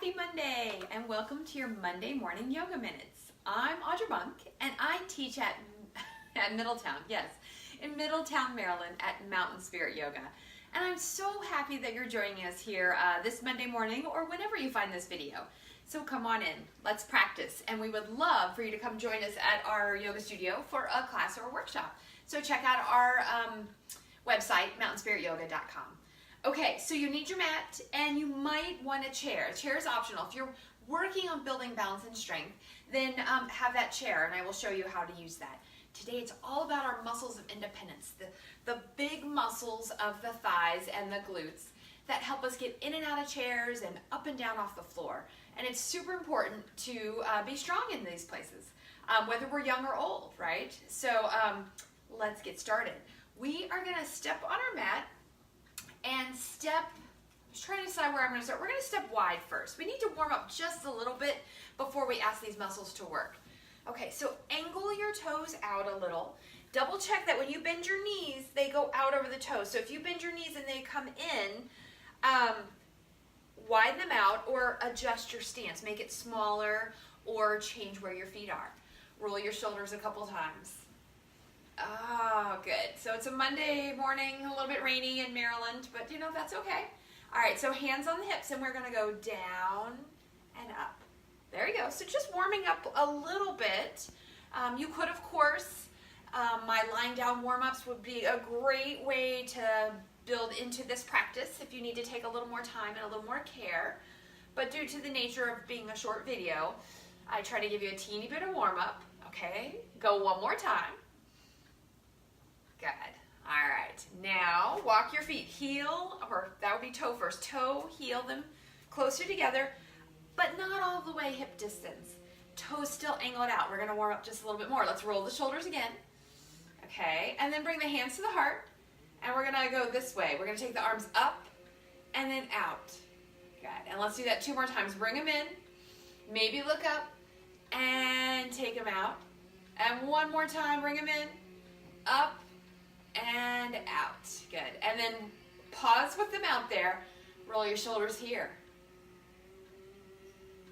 Happy Monday and welcome to your Monday morning yoga minutes. I'm Audra Monk and I teach at Middletown, yes, in Middletown, Maryland at Mountain Spirit Yoga. And I'm so happy that you're joining us here this Monday morning or whenever you find this video. So come on in, let's practice. And we would love for you to come join us at our yoga studio for a class or a workshop. So check out our website, mountainspirityoga.com. Okay, so you need your mat and you might want a chair. A chair is optional. If you're working on building balance and strength, then have that chair and I will show you how to use that. Today it's all about our muscles of independence, the big muscles of the thighs and the glutes that help us get in and out of chairs and up and down off the floor. And it's super important to be strong in these places, whether we're young or old, right? So let's get started. We are gonna step on our mat and step, I was trying to decide where I'm going to start. We're going to step wide first. We need to warm up just a little bit before we ask these muscles to work. Okay, so angle your toes out a little. Double check that when you bend your knees, they go out over the toes. So if you bend your knees and they come in, widen them out or adjust your stance. Make it smaller or change where your feet are. Roll your shoulders a couple times. Oh, good. So it's a Monday morning, a little bit rainy in Maryland, but you know, that's okay. All right, so hands on the hips and we're gonna go down and up. There you go. So just warming up a little bit. You could, of course, my lying down warm-ups would be a great way to build into this practice if you need to take a little more time and a little more care. But due to the nature of being a short video, I try to give you a teeny bit of warm-up. Okay, go one more time. Good. All right. Now walk your feet heel, or that would be toe first. Toe, heel them closer together, but not all the way hip distance. Toes still angled out. We're going to warm up just a little bit more. Let's roll the shoulders again. Okay. And then bring the hands to the heart. And we're going to go this way. We're going to take the arms up and then out. Good. And let's do that two more times. Bring them in. Maybe look up and take them out. And one more time. Bring them in. Up. And out. Good. And then pause with them out there. Roll your shoulders here.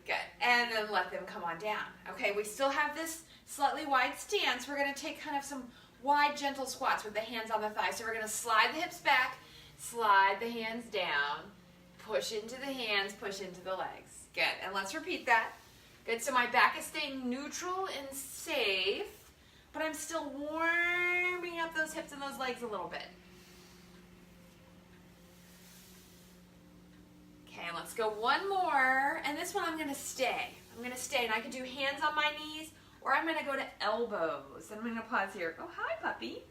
Good. And then let them come on down. Okay, we still have this slightly wide stance. We're going to take kind of some wide, gentle squats with the hands on the thighs. So we're going to slide the hips back, slide the hands down, push into the hands, push into the legs. Good. And let's repeat that. Good. So my back is staying neutral and safe, but I'm still warming up those hips and those legs a little bit. Okay, let's go one more. And this one I'm gonna stay. I'm gonna stay and I can do hands on my knees or I'm gonna go to elbows. And I'm gonna pause here. Oh, hi puppy.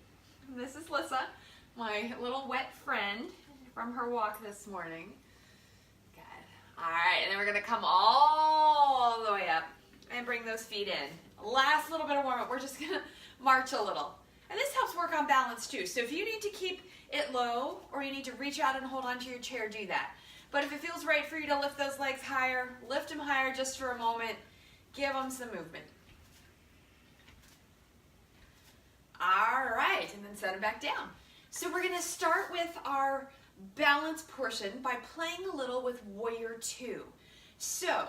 This is Lissa, my little wet friend from her walk this morning. Good. All right, and then we're gonna come all the way up and bring those feet in. Last little bit of warm up. We're just gonna march a little. And this helps work on balance too. So if you need to keep it low or you need to reach out and hold onto your chair, do that. But if it feels right for you to lift those legs higher, lift them higher just for a moment. Give them some movement. All right, and then set them back down. So we're gonna start with our balance portion by playing a little with Warrior Two. So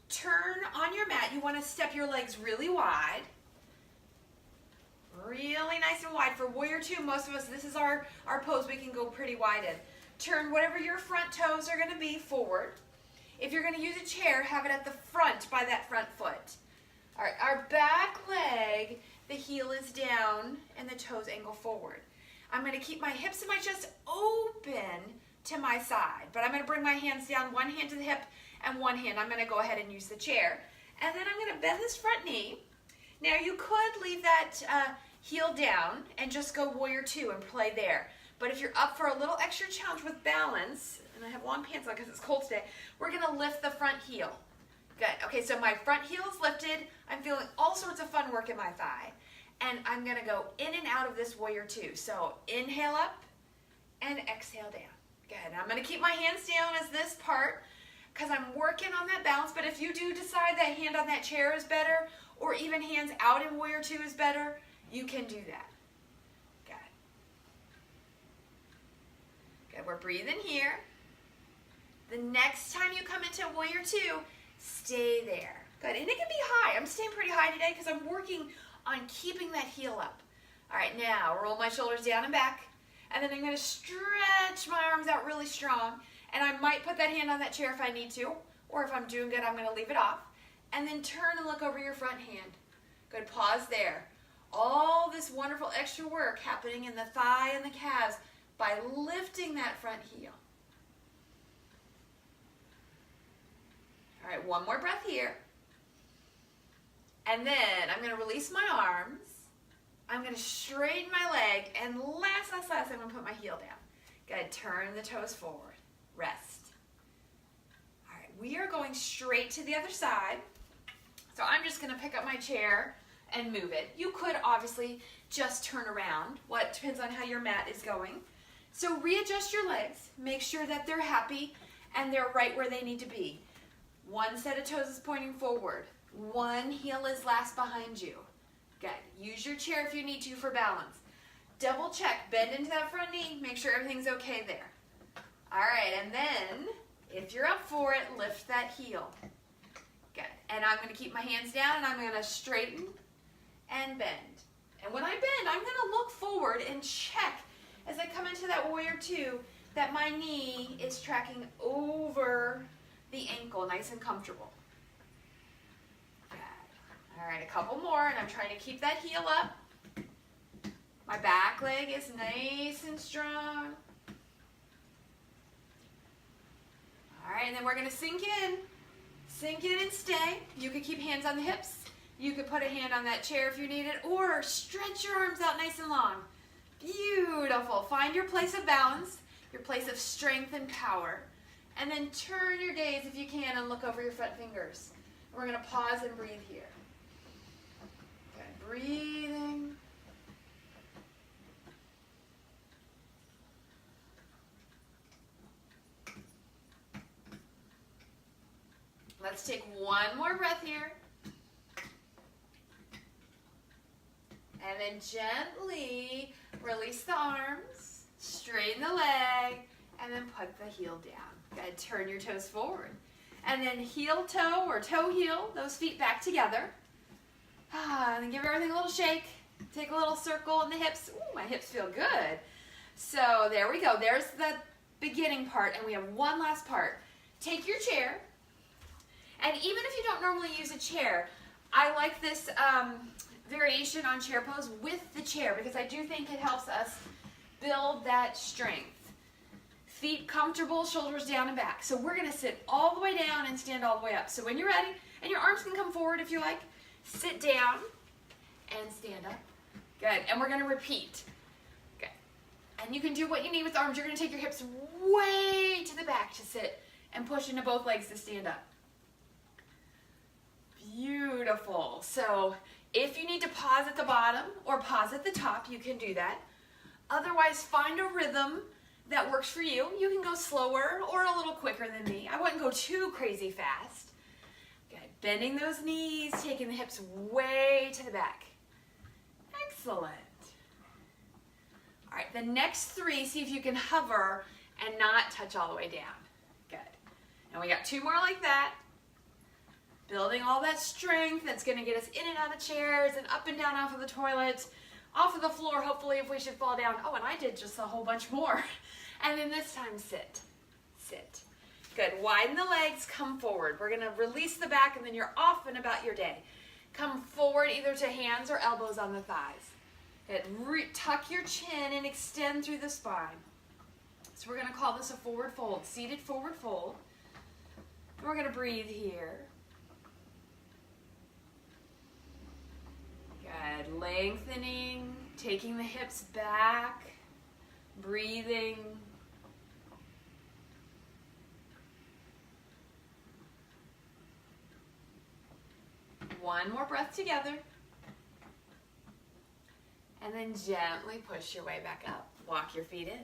turn on your mat. You want to step your legs really wide. Really nice and wide. For Warrior Two, most of us, this is our pose. We can go pretty wide in. Turn whatever your front toes are going to be forward. If you're going to use a chair, have it at the front by that front foot. All right, our back leg, the heel is down and the toes angle forward. I'm going to keep my hips and my chest open to my side, but I'm going to bring my hands down, one hand to the hip, and one hand, I'm going to go ahead and use the chair. And then I'm going to bend this front knee. Now you could leave that heel down and just go Warrior Two and play there. But if you're up for a little extra challenge with balance, and I have long pants on because it's cold today, we're going to lift the front heel. Good. Okay, so my front heel is lifted. I'm feeling all sorts of fun work in my thigh. And I'm going to go in and out of this Warrior Two. So inhale up and exhale down. Good. I'm going to keep my hands down as this part, because I'm working on that balance. But if you do decide that hand on that chair is better, or even hands out in Warrior Two is better, you can do that. Good. Good, we're breathing here. The next time you come into warrior two, stay there. Good, and it can be high. I'm staying pretty high today because I'm working on keeping that heel up. All right, now roll my shoulders down and back, and then I'm gonna stretch my arms out really strong, and I might put that hand on that chair if I need to, or if I'm doing good, I'm gonna leave it off, and then turn and look over your front hand. Good, pause there. All this wonderful extra work happening in the thigh and the calves by lifting that front heel. All right, one more breath here. And then I'm going to release my arms. I'm going to straighten my leg. And last, I'm going to put my heel down. Good. Turn the toes forward. Rest. All right, we are going straight to the other side. So I'm just going to pick up my chair and move it. You could obviously just turn around. What depends on how your mat is going. So readjust your legs. Make sure that they're happy and they're right where they need to be. One set of toes is pointing forward. One heel is last behind you. Good. Use your chair if you need to for balance. Double check. Bend into that front knee. Make sure everything's okay there. All right, and then if you're up for it, lift that heel. Good. And I'm going to keep my hands down and I'm going to straighten and bend. And when I bend, I'm going to look forward and check as I come into that warrior two that my knee is tracking over the ankle, nice and comfortable. Good. All right, a couple more, and I'm trying to keep that heel up. My back leg is nice and strong. All right, and then we're going to sink in. Sink in and stay. You could keep hands on the hips. You could put a hand on that chair if you need it, or stretch your arms out nice and long. Beautiful. Find your place of balance, your place of strength and power. And then turn your gaze, if you can, and look over your front fingers. We're going to pause and breathe here. Good. Breathing. Let's take one more breath here. And then gently release the arms, straighten the leg, and then put the heel down. Good. Turn your toes forward. And then heel toe or toe heel, those feet back together. And then give everything a little shake. Take a little circle in the hips. Ooh, my hips feel good. So there we go. There's the beginning part, and we have one last part. Take your chair, and even if you don't normally use a chair, I like this variation on chair pose with the chair because I do think it helps us build that strength. Feet comfortable, shoulders down and back. So we're going to sit all the way down and stand all the way up. So when you're ready, and your arms can come forward if you like, sit down and stand up. Good. And we're going to repeat. Good. And you can do what you need with the arms. You're going to take your hips way to the back to sit and push into both legs to stand up. Beautiful. So if you need to pause at the bottom or pause at the top, you can do that. Otherwise, find a rhythm that works for you. You can go slower or a little quicker than me. I wouldn't go too crazy fast. Good. Bending those knees, taking the hips way to the back. Excellent. All right, the next three, see if you can hover and not touch all the way down. Good. And we got two more like that. Building all that strength that's going to get us in and out of chairs and up and down off of the toilet, off of the floor, hopefully, if we should fall down. Oh, and I did just a whole bunch more. And then this time, sit. Sit. Good. Widen the legs, come forward. We're going to release the back, and then you're off and about your day. Come forward either to hands or elbows on the thighs. Good. Tuck your chin and extend through the spine. So we're going to call this a forward fold, seated forward fold. And we're going to breathe here. Good. Lengthening, taking the hips back, breathing. One more breath together. And then gently push your way back up. Walk your feet in.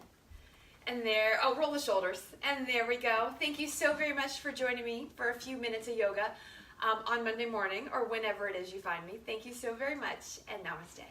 And there, oh, roll the shoulders. And there we go. Thank you so very much for joining me for a few minutes of yoga on Monday morning or whenever it is you find me. Thank you so very much, and namaste.